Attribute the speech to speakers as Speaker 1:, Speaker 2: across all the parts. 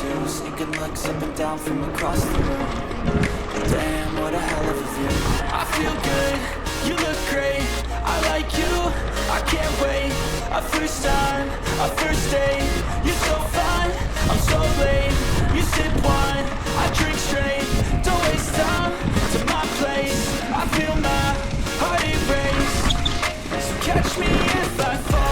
Speaker 1: too. Sinking looks up and down from across the room. Damn, what a hell of a view. I feel good, you look great, I like you, I can't wait. A first time, a first date, you're so fine, I'm so late. You sip wine, I drink straight, don't waste time to my place. I feel my heart erase, so catch me if I fall.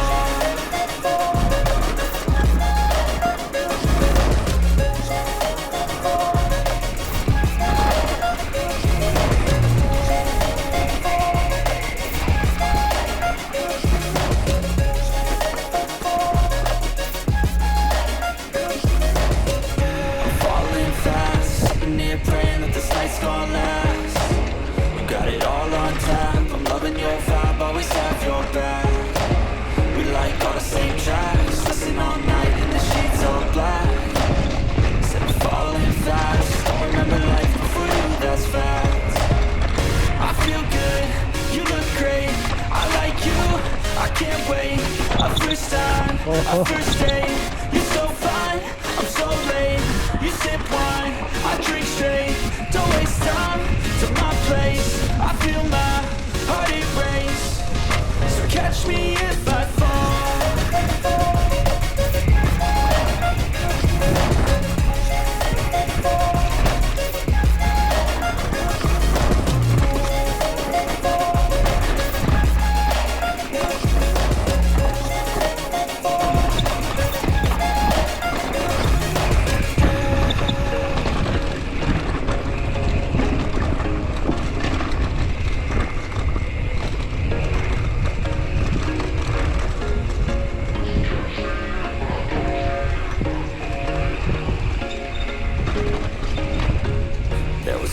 Speaker 1: Praying that this night's gonna last. You got it all on tap, I'm loving your vibe, always have your back. We like all the same tracks, listen all night in the sheets all black. Said I'm falling fast, don't remember life before you, that's fact. I feel good, you look great, I like you, I can't wait. A first time, a first date, you're so fine, I'm so late. You sip wine, I drink straight, don't waste time to my place. I feel my heart erase, so catch me if I fall.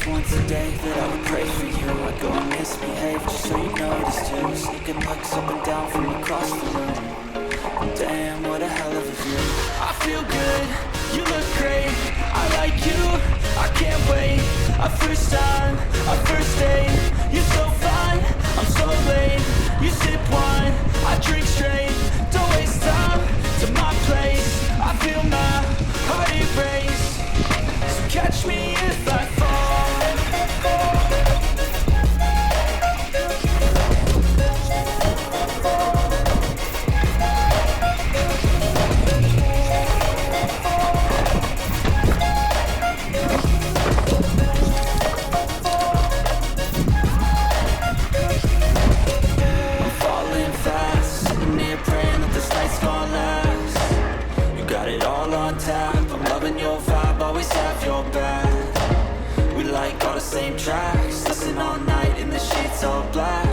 Speaker 1: Once a day that I would pray for you, I'd go and misbehave just so you notice too. Sneaking looks up and down from across the room. Damn, what a hell of a view. I feel good, you look great, I like you, I can't wait. A first time, a first date, you're so fine, I'm so late. You sip wine, I drink straight, don't waste time to my place. I feel my heart erase, so catch me if I fall. I'm loving your vibe, always have your back. We like all the same tracks, listen all night in the sheets all black.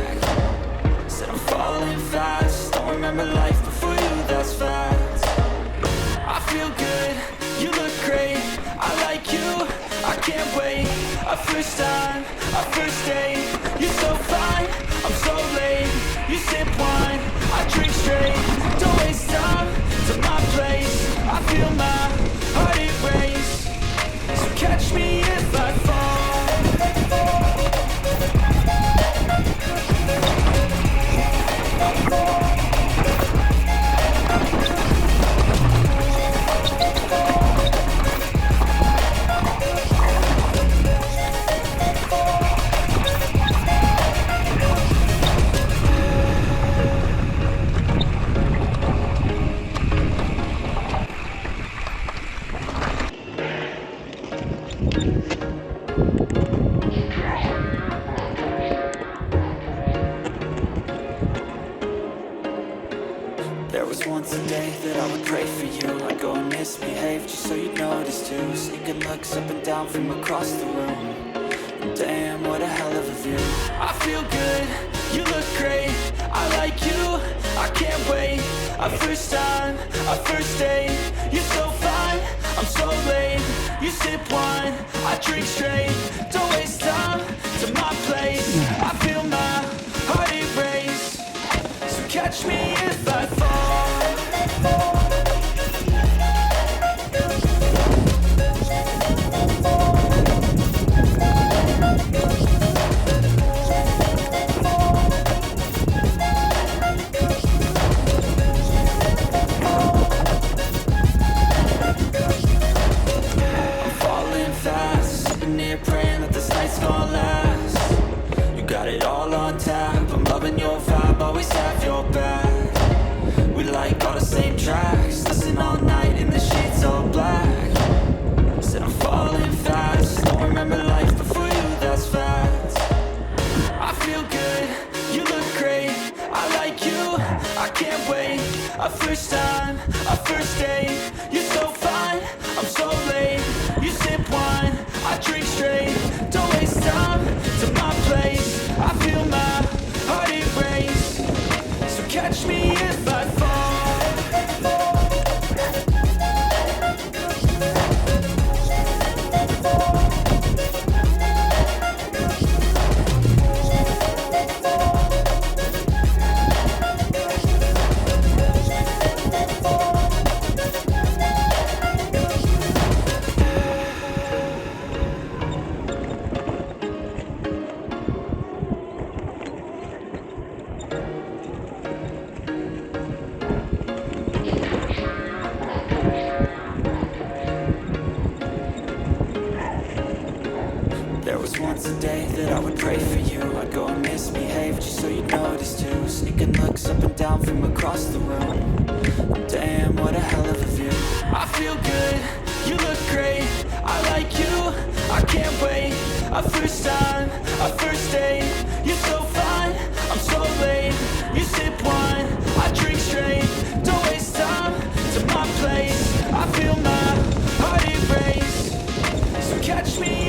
Speaker 1: Said I'm falling fast, don't remember life before you, that's fact. I feel good, you look great, I like you, I can't wait. A first time, a first date, you're so fine, I'm so late. You sip wine, I drink straight, don't waste time to my place. I feel my heart erase, so catch me if I fall. Once a day that I would pray for you, I'd go and misbehave just so you'd notice too. Sneaking looks up and down from across the room. Damn, what a hell of a view. I feel good, you look great, I like you, I can't wait. A first time, a first date, you're so fine, I'm so late. You sip wine, I drink straight, don't waste time to my place. I feel my heart erase, so catch me if I fall. nights a day that I would pray for you. I'd go and misbehave just so you'd notice too. Sneaking looks up and down from across the room. Damn, what a hell of a view. I feel good, you look great. I like you, I can't wait. A first time, a first date. You're so fine, I'm so late. You sip wine, I drink straight. Don't waste time to my place. I feel my heart erase. So catch me